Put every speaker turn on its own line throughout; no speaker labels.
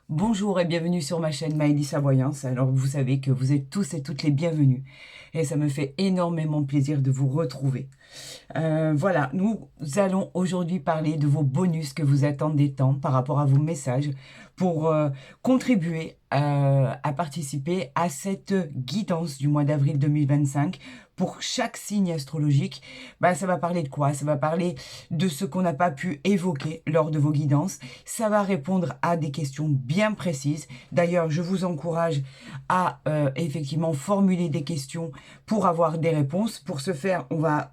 Bonjour et bienvenue sur ma chaîne Maëlys Voyance. Alors vous savez que vous êtes tous et toutes les bienvenus et ça me fait énormément plaisir de vous retrouver. Voilà, nous allons aujourd'hui parler de vos bonus que vous attendez tant par rapport à vos messages pour contribuer à participer à cette guidance du mois d'avril 2025. Pour chaque signe astrologique, ça va parler de quoi? Ça va parler de ce qu'on n'a pas pu évoquer lors de vos guidances. Ça va répondre à des questions bien précises. D'ailleurs, je vous encourage à effectivement formuler des questions pour avoir des réponses. Pour ce faire, on va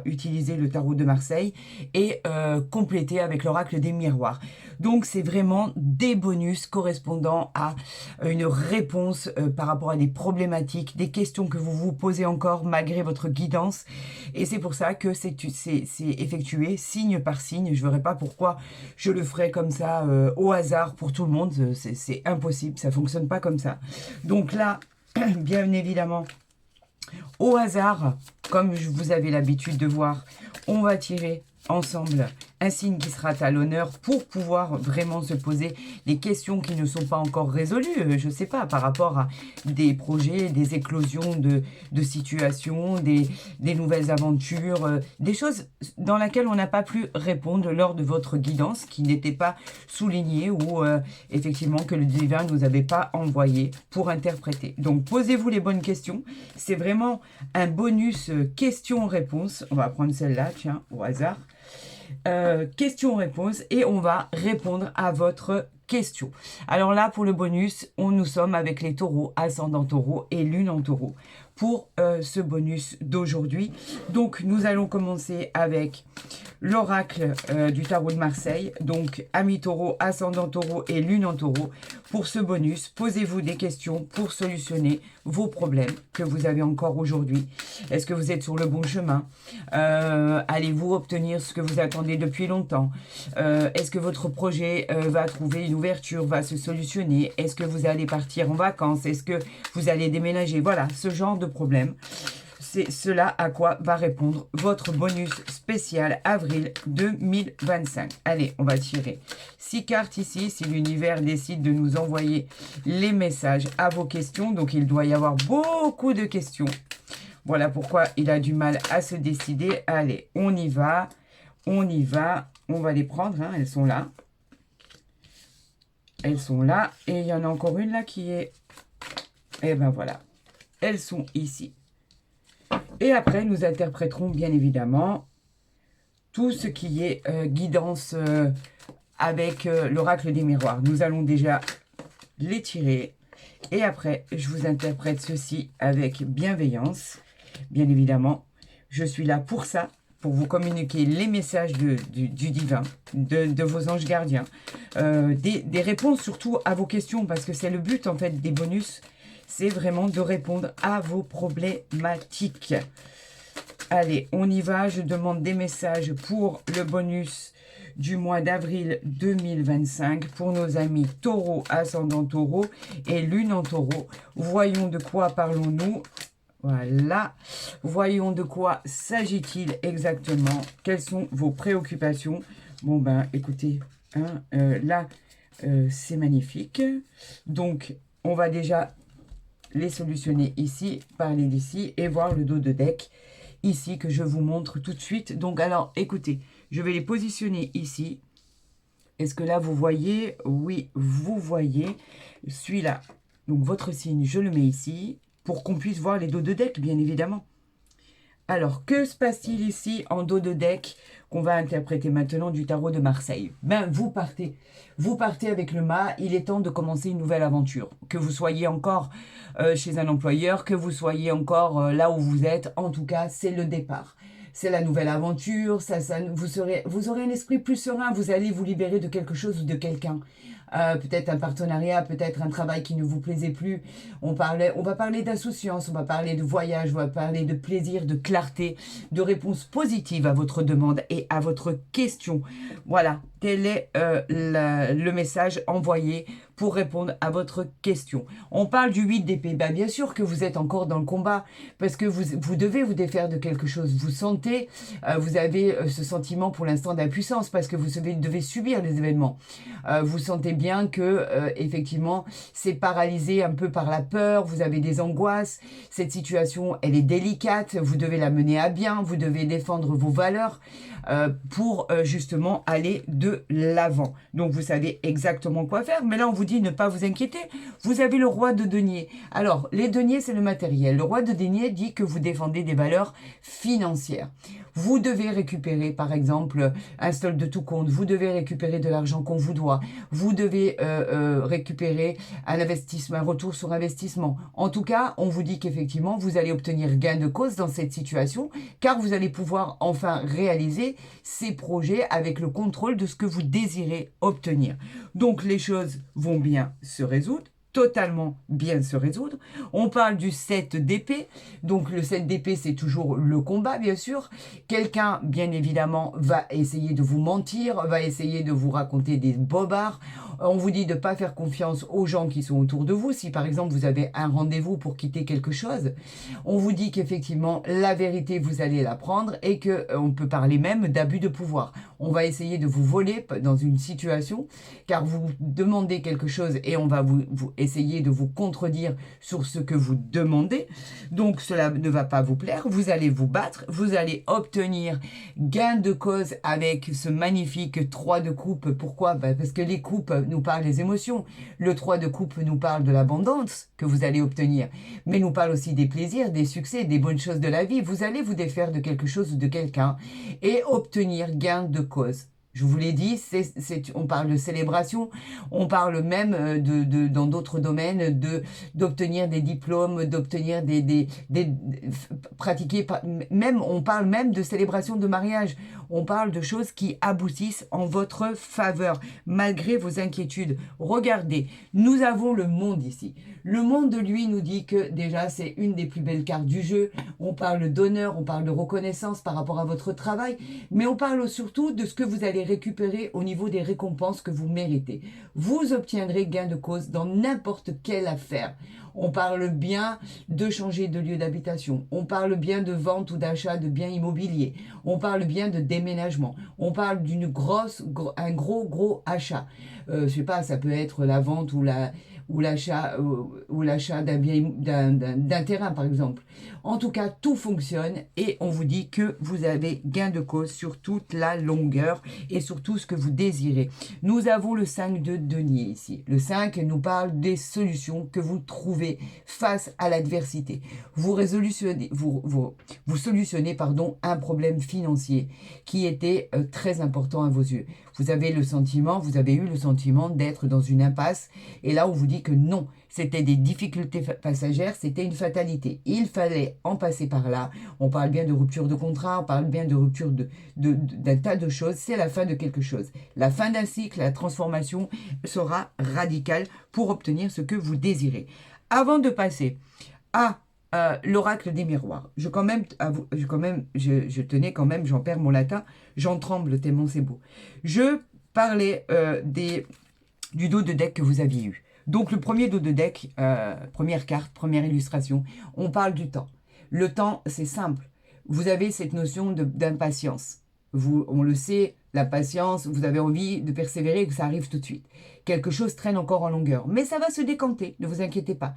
utiliser le tarot de Marseille et compléter avec l'oracle des miroirs. Donc, c'est vraiment des bonus correspondant à une réponse par rapport à des problématiques, des questions que vous vous posez encore malgré votre guidance. Et c'est pour ça que c'est effectué signe par signe. Je ne verrai pas pourquoi je le ferai comme ça au hasard pour tout le monde. C'est impossible, ça ne fonctionne pas comme ça. Donc là, bien évidemment, au hasard, comme vous avez l'habitude de voir, on va tirer ensemble un signe qui sera à l'honneur pour pouvoir vraiment se poser des questions qui ne sont pas encore résolues, je ne sais pas, par rapport à des projets, des éclosions de situations, des nouvelles aventures, des choses dans lesquelles on n'a pas pu répondre lors de votre guidance, qui n'était pas soulignée ou effectivement que le divin ne nous avait pas envoyé pour interpréter. Donc posez-vous les bonnes questions, c'est vraiment un bonus questions-réponses. On va prendre celle-là, tiens, au hasard. Questions-réponses et on va répondre à votre question. Alors là, pour le bonus, nous sommes avec les taureaux, ascendant taureau et lune en taureau pour ce bonus d'aujourd'hui. Donc, nous allons commencer avec l'oracle du tarot de Marseille. Donc, amis taureau, ascendant taureau et lune en taureau. Pour ce bonus, posez-vous des questions pour solutionner vos problèmes que vous avez encore aujourd'hui. Est-ce que vous êtes sur le bon chemin? Allez-vous obtenir ce que vous attendez depuis longtemps? Est-ce que votre projet va trouver une ouverture, va se solutionner? Est-ce que vous allez partir en vacances? Est-ce que vous allez déménager? Voilà, ce genre de problème. C'est cela à quoi va répondre votre bonus spécial avril 2025. Allez, on va tirer 6 cartes ici. Si l'univers décide de nous envoyer les messages à vos questions, donc il doit y avoir beaucoup de questions. Voilà pourquoi il a du mal à se décider. Allez, on y va, on y va. On va les prendre, hein, elles sont là. Elles sont là. Et il y en a encore une là qui est... Et ben voilà, elles sont ici. Et après, nous interpréterons bien évidemment tout ce qui est guidance avec l'oracle des miroirs. Nous allons déjà les tirer. Et après, je vous interprète ceci avec bienveillance. Bien évidemment, je suis là pour ça, pour vous communiquer les messages du divin, de vos anges gardiens. Des réponses surtout à vos questions, parce que c'est le but en fait des bonus. C'est vraiment de répondre à vos problématiques. Allez, on y va. Je demande des messages pour le bonus du mois d'avril 2025 pour nos amis taureau, ascendant taureau et lune en taureau. Voyons de quoi parlons-nous. Voilà. Voyons de quoi s'agit-il exactement. Quelles sont vos préoccupations? Bon, ben, écoutez, hein, là, c'est magnifique. Donc, on va déjà les solutionner ici, parler d'ici et voir le dos de deck ici que je vous montre tout de suite. Donc alors écoutez, je vais les positionner ici. Est-ce que là vous voyez? Oui, vous voyez celui-là. Donc votre signe, je le mets ici pour qu'on puisse voir les dos de deck, bien évidemment. Alors, que se passe-t-il ici en dos de deck qu'on va interpréter maintenant du tarot de Marseille? Ben, vous partez avec le mât, il est temps de commencer une nouvelle aventure. Que vous soyez encore chez un employeur, que vous soyez encore là où vous êtes, en tout cas, c'est le départ. C'est la nouvelle aventure, vous aurez un esprit plus serein, vous allez vous libérer de quelque chose ou de quelqu'un. Peut-être un partenariat, peut-être un travail qui ne vous plaisait plus. On va parler d'insouciance, on va parler de voyage, on va parler de plaisir, de clarté, de réponse positive à votre demande et à votre question. Voilà, tel est le message envoyé pour répondre à votre question. On parle du 8 d'épée. Ben, bien sûr que vous êtes encore dans le combat parce que vous devez vous défaire de quelque chose. Vous sentez, vous avez ce sentiment pour l'instant d'impuissance parce que vous devez subir les événements. Vous sentez bien que, effectivement, c'est paralysé un peu par la peur, vous avez des angoisses, cette situation, elle est délicate, vous devez la mener à bien, vous devez défendre vos valeurs pour justement aller de l'avant. Donc, vous savez exactement quoi faire, mais là, on vous dit ne pas vous inquiéter. Vous avez le roi de denier. Alors, les deniers, c'est le matériel. Le roi de denier dit que vous défendez des valeurs financières. Vous devez récupérer, par exemple, un solde de tout compte. Vous devez récupérer de l'argent qu'on vous doit. Vous devez récupérer un investissement, un retour sur investissement. En tout cas, on vous dit qu'effectivement, vous allez obtenir gain de cause dans cette situation, car vous allez pouvoir enfin réaliser ces projets avec le contrôle de ce que vous désirez obtenir. Donc, les choses vont bien se résoudre, totalement bien se résoudre. On parle du 7 d'épée. Donc le 7 d'épée, c'est toujours le combat, bien sûr. Quelqu'un, bien évidemment, va essayer de vous mentir, va essayer de vous raconter des bobards. On vous dit de ne pas faire confiance aux gens qui sont autour de vous. Si par exemple vous avez un rendez-vous pour quitter quelque chose, on vous dit qu'effectivement la vérité vous allez la prendre et qu'on peut parler même d'abus de pouvoir. On va essayer de vous voler dans une situation car vous demandez quelque chose et on va vous essayer de vous contredire sur ce que vous demandez. Donc cela ne va pas vous plaire. Vous allez vous battre. Vous allez obtenir gain de cause avec ce magnifique 3 de coupe. Pourquoi? Parce que les coupes nous parlent des émotions. Le 3 de coupe nous parle de l'abondance que vous allez obtenir. Mais nous parle aussi des plaisirs, des succès, des bonnes choses de la vie. Vous allez vous défaire de quelque chose ou de quelqu'un et obtenir gain de cause. Je vous l'ai dit, on parle de célébration, on parle même dans d'autres domaines d'obtenir des diplômes, d'obtenir pratiquer, même, on parle même de célébration de mariage. On parle de choses qui aboutissent en votre faveur, malgré vos inquiétudes. Regardez, nous avons le monde ici. Le monde, lui, nous dit que déjà, c'est une des plus belles cartes du jeu. On parle d'honneur, on parle de reconnaissance par rapport à votre travail, mais on parle surtout de ce que vous allez récupérer au niveau des récompenses que vous méritez. Vous obtiendrez gain de cause dans n'importe quelle affaire. On parle bien de changer de lieu d'habitation. On parle bien de vente ou d'achat de biens immobiliers. On parle bien de déménagement. On parle un gros achat. Je sais pas, ça peut être la vente ou l'achat d'un terrain, par exemple. En tout cas, tout fonctionne et on vous dit que vous avez gain de cause sur toute la longueur et sur tout ce que vous désirez. Nous avons le 5 de denier ici. Le 5 nous parle des solutions que vous trouvez face à l'adversité. Vous solutionnez un problème financier qui était très important à vos yeux. Vous avez eu le sentiment d'être dans une impasse et là on vous dit que non, c'était des difficultés passagères, c'était une fatalité. Il fallait en passer par là. On parle bien de rupture de contrat, on parle bien de rupture d'un tas de choses. C'est la fin de quelque chose. La fin d'un cycle, la transformation sera radicale pour obtenir ce que vous désirez. Avant de passer à l'oracle des miroirs, je tenais quand même, j'en perds mon latin, j'en tremble tellement c'est beau. Je parlais du dos de deck que vous aviez eu. Donc le premier dos de deck, première carte, première illustration, on parle du temps. Le temps, c'est simple. Vous avez cette notion d'impatience. On le sait, la patience, vous avez envie de persévérer et que ça arrive tout de suite. Quelque chose traîne encore en longueur, mais ça va se décanter, ne vous inquiétez pas.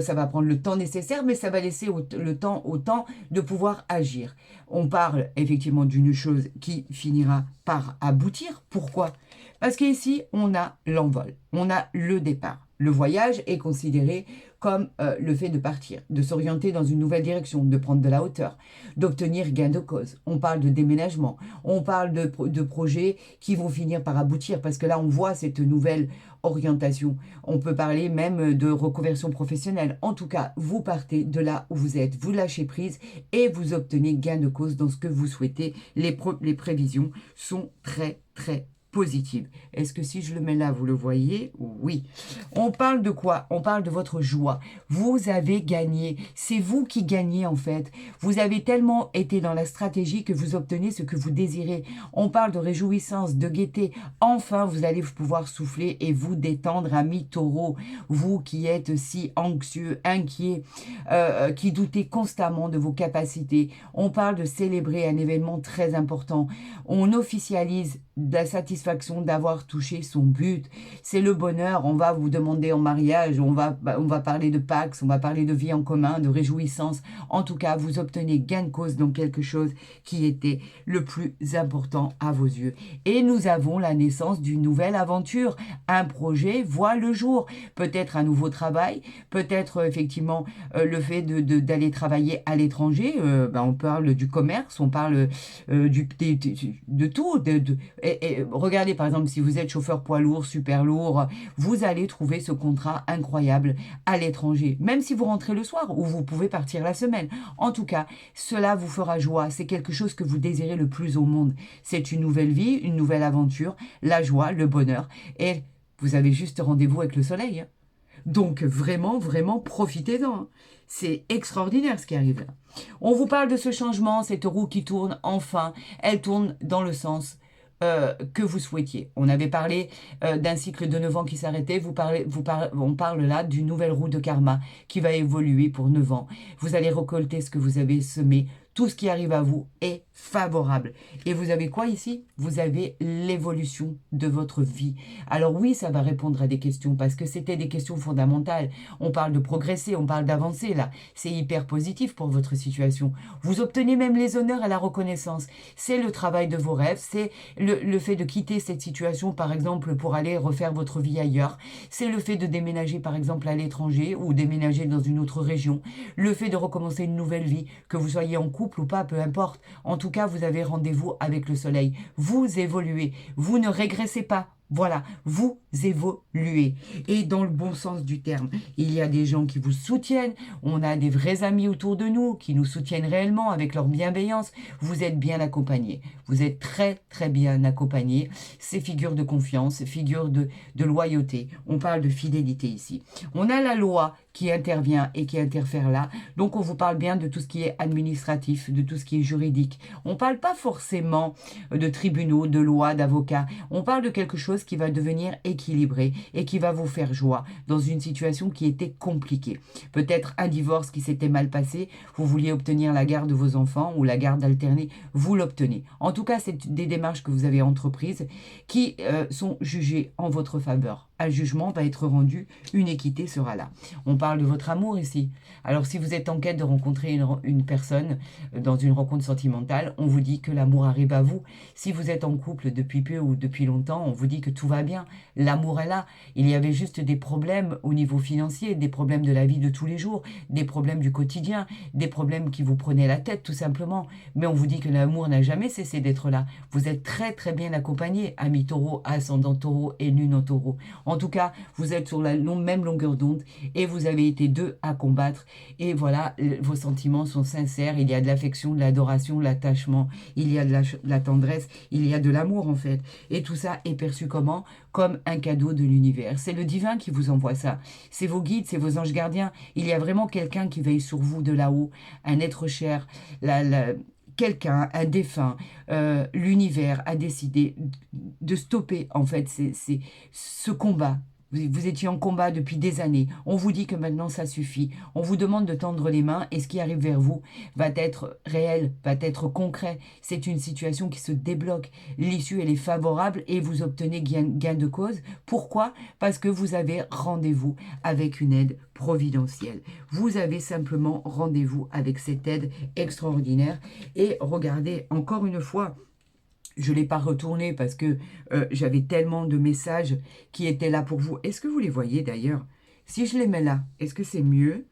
Ça va prendre le temps nécessaire, mais ça va laisser le temps au temps de pouvoir agir. On parle effectivement d'une chose qui finira par aboutir. Pourquoi? Parce qu'ici, on a l'envol, on a le départ. Le voyage est considéré comme le fait de partir, de s'orienter dans une nouvelle direction, de prendre de la hauteur, d'obtenir gain de cause. On parle de déménagement, on parle de projets qui vont finir par aboutir, parce que là, on voit cette nouvelle orientation. On peut parler même de reconversion professionnelle. En tout cas, vous partez de là où vous êtes, vous lâchez prise et vous obtenez gain de cause dans ce que vous souhaitez. Les prévisions sont très positive. Est-ce que si je le mets là, vous le voyez? Oui. On parle de quoi? On parle de votre joie. Vous avez gagné. C'est vous qui gagnez en fait. Vous avez tellement été dans la stratégie que vous obtenez ce que vous désirez. On parle de réjouissance, de gaieté. Enfin, vous allez pouvoir souffler et vous détendre, amis taureaux. Vous qui êtes si anxieux, inquiets, qui doutez constamment de vos capacités. On parle de célébrer un événement très important. On officialise de la satisfaction satisfaction d'avoir touché son but. C'est le bonheur. On va vous demander en mariage, on va parler de Pax, on va parler de vie en commun, de réjouissance. En tout cas, vous obtenez gain de cause dans quelque chose qui était le plus important à vos yeux. Et nous avons la naissance d'une nouvelle aventure. Un projet voit le jour. Peut-être un nouveau travail, peut-être effectivement le fait d'aller travailler à l'étranger. On parle du commerce, on parle de tout. Et regardez par exemple, si vous êtes chauffeur poids lourd, super lourd, vous allez trouver ce contrat incroyable à l'étranger. Même si vous rentrez le soir ou vous pouvez partir la semaine. En tout cas, cela vous fera joie. C'est quelque chose que vous désirez le plus au monde. C'est une nouvelle vie, une nouvelle aventure, la joie, le bonheur. Et vous avez juste rendez-vous avec le soleil. Donc vraiment, vraiment, profitez-en. C'est extraordinaire ce qui arrive là. On vous parle de ce changement, cette roue qui tourne, enfin, elle tourne dans le sens que vous souhaitiez. On avait parlé d'un cycle de 9 ans qui s'arrêtait, on parle là d'une nouvelle roue de karma qui va évoluer pour 9 ans. Vous allez récolter ce que vous avez semé, tout ce qui arrive à vous est favorable. Et vous avez quoi ici? Vous avez l'évolution de votre vie. Alors oui, ça va répondre à des questions parce que c'était des questions fondamentales. On parle de progresser, on parle d'avancer là. C'est hyper positif pour votre situation. Vous obtenez même les honneurs et la reconnaissance. C'est le travail de vos rêves, c'est le fait de quitter cette situation par exemple pour aller refaire votre vie ailleurs. C'est le fait de déménager par exemple à l'étranger ou déménager dans une autre région. Le fait de recommencer une nouvelle vie, que vous soyez en couple ou pas, peu importe. En tout cas, vous avez rendez-vous avec le soleil. Vous évoluez. Vous ne régressez pas. Voilà, vous évoluez. Et dans le bon sens du terme, il y a des gens qui vous soutiennent. On a des vrais amis autour de nous qui nous soutiennent réellement avec leur bienveillance. Vous êtes bien accompagnés. Vous êtes très, très bien accompagnés. C'est figure de confiance, figure de loyauté. On parle de fidélité ici. On a la loi qui intervient et qui interfère là. Donc, on vous parle bien de tout ce qui est administratif, de tout ce qui est juridique. On ne parle pas forcément de tribunaux, de lois, d'avocats. On parle de quelque chose qui va devenir équilibré et qui va vous faire joie dans une situation qui était compliquée. Peut-être un divorce qui s'était mal passé, vous vouliez obtenir la garde de vos enfants ou la garde alternée, vous l'obtenez. En tout cas, c'est des démarches que vous avez entreprises qui sont jugées en votre faveur. Un jugement va être rendu, une équité sera là. On parle de votre amour ici. Alors si vous êtes en quête de rencontrer une personne dans une rencontre sentimentale, on vous dit que l'amour arrive à vous. Si vous êtes en couple depuis peu ou depuis longtemps, on vous dit que tout va bien. L'amour est là. Il y avait juste des problèmes au niveau financier, des problèmes de la vie de tous les jours, des problèmes du quotidien, des problèmes qui vous prenaient la tête tout simplement. Mais on vous dit que l'amour n'a jamais cessé d'être là. Vous êtes très très bien accompagné, ami taureau, ascendant taureau et lune en taureau. En tout cas, vous êtes sur la même longueur d'onde et vous avez été deux à combattre. Et voilà, vos sentiments sont sincères. Il y a de l'affection, de l'adoration, de l'attachement. Il y a de la tendresse. Il y a de l'amour en fait. Et tout ça est perçu comment? Comme un cadeau de l'univers. C'est le divin qui vous envoie ça. C'est vos guides, c'est vos anges gardiens. Il y a vraiment quelqu'un qui veille sur vous de là-haut. Un être cher. Quelqu'un, un défunt, l'univers a décidé de stopper en fait ce combat. Vous étiez en combat depuis des années. On vous dit que maintenant ça suffit. On vous demande de tendre les mains et ce qui arrive vers vous va être réel, va être concret. C'est une situation qui se débloque. L'issue, elle est favorable et vous obtenez gain de cause. Pourquoi? Parce que vous avez rendez-vous avec une aide providentielle. Vous avez simplement rendez-vous avec cette aide extraordinaire. Et regardez, encore une fois, je ne l'ai pas retourné parce que j'avais tellement de messages qui étaient là pour vous. Est-ce que vous les voyez d'ailleurs? Si je les mets là, est-ce que c'est mieux?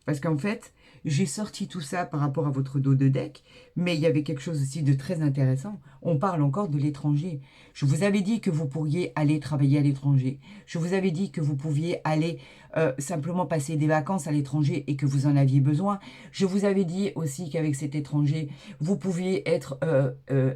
Parce qu'en fait, j'ai sorti tout ça par rapport à votre dos de deck, mais il y avait quelque chose aussi de très intéressant. On parle encore de l'étranger. Je vous avais dit que vous pourriez aller travailler à l'étranger. Je vous avais dit que vous pouviez aller simplement passer des vacances à l'étranger et que vous en aviez besoin. Je vous avais dit aussi qu'avec cet étranger, vous pouviez être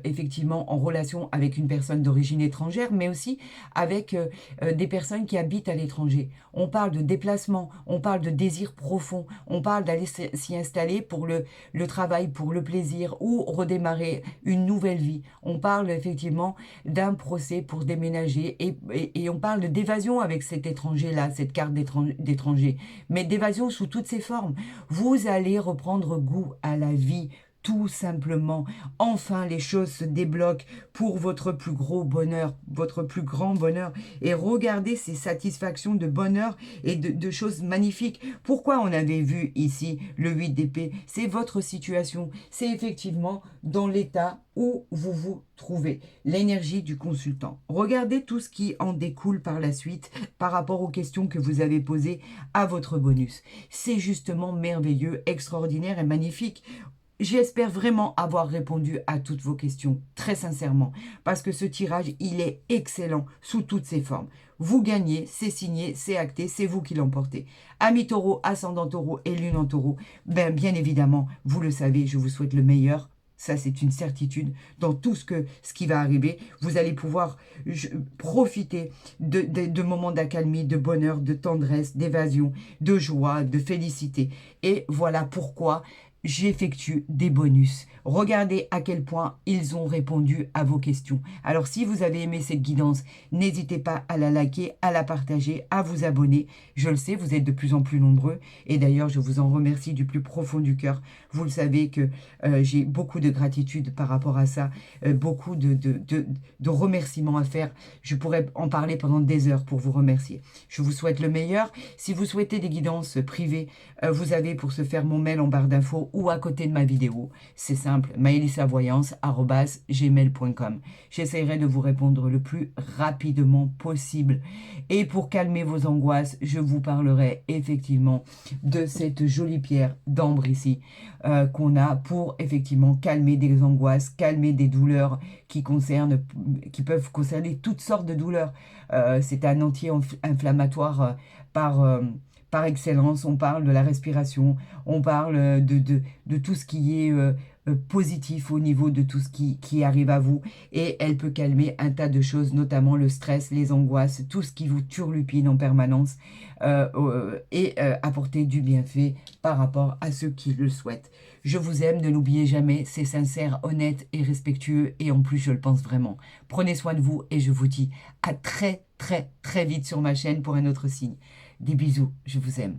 effectivement en relation avec une personne d'origine étrangère, mais aussi avec des personnes qui habitent à l'étranger. On parle de déplacement, on parle de désir profond, on parle d'aller s'y installer pour le travail, pour le plaisir ou redémarrer une nouvelle vie. On parle effectivement d'un procès pour déménager et on parle d'évasion avec cet étranger-là, cette carte d'étranger, mais d'évasion sous toutes ses formes. Vous allez reprendre goût à la vie tout simplement. Enfin, les choses se débloquent pour votre plus gros bonheur, votre plus grand bonheur. Et regardez ces satisfactions de bonheur et de choses magnifiques. Pourquoi on avait vu ici le 8 d'épée? C'est votre situation. C'est effectivement dans l'état où vous vous trouvez. L'énergie du consultant. Regardez tout ce qui en découle par la suite par rapport aux questions que vous avez posées à votre bonus. C'est justement merveilleux, extraordinaire et magnifique. J'espère vraiment avoir répondu à toutes vos questions, très sincèrement, parce que ce tirage, il est excellent sous toutes ses formes. Vous gagnez, c'est signé, c'est acté, c'est vous qui l'emportez. Amis taureau, ascendant taureau et lune en taureau, bien évidemment, vous le savez, je vous souhaite le meilleur. Ça, c'est une certitude. Dans tout ce qui va arriver, vous allez pouvoir profiter de moments d'accalmie, de bonheur, de tendresse, d'évasion, de joie, de félicité. Et voilà pourquoi j'effectue des bonus. Regardez à quel point ils ont répondu à vos questions. Alors, si vous avez aimé cette guidance, n'hésitez pas à la liker, à la partager, à vous abonner. Je le sais, vous êtes de plus en plus nombreux. Et d'ailleurs, je vous en remercie du plus profond du cœur. Vous le savez que j'ai beaucoup de gratitude par rapport à ça, beaucoup de remerciements à faire. Je pourrais en parler pendant des heures pour vous remercier. Je vous souhaite le meilleur. Si vous souhaitez des guidances privées, vous avez pour ce faire mon mail en barre d'infos ou à côté de ma vidéo. C'est simple, maëlysavoyance@gmail.com. J'essaierai de vous répondre le plus rapidement possible. Et pour calmer vos angoisses, je vous parlerai effectivement de cette jolie pierre d'ambre ici qu'on a pour effectivement calmer des angoisses, calmer des douleurs qui peuvent concerner toutes sortes de douleurs. C'est un anti-inflammatoire par excellence. On parle de la respiration, on parle de tout ce qui est positif au niveau de tout ce qui arrive à vous. Et elle peut calmer un tas de choses, notamment le stress, les angoisses, tout ce qui vous turlupine en permanence et apporter du bienfait par rapport à ceux qui le souhaitent. Je vous aime, ne l'oubliez jamais, c'est sincère, honnête et respectueux et en plus je le pense vraiment. Prenez soin de vous et je vous dis à très vite sur ma chaîne pour un autre signe. Des bisous, je vous aime.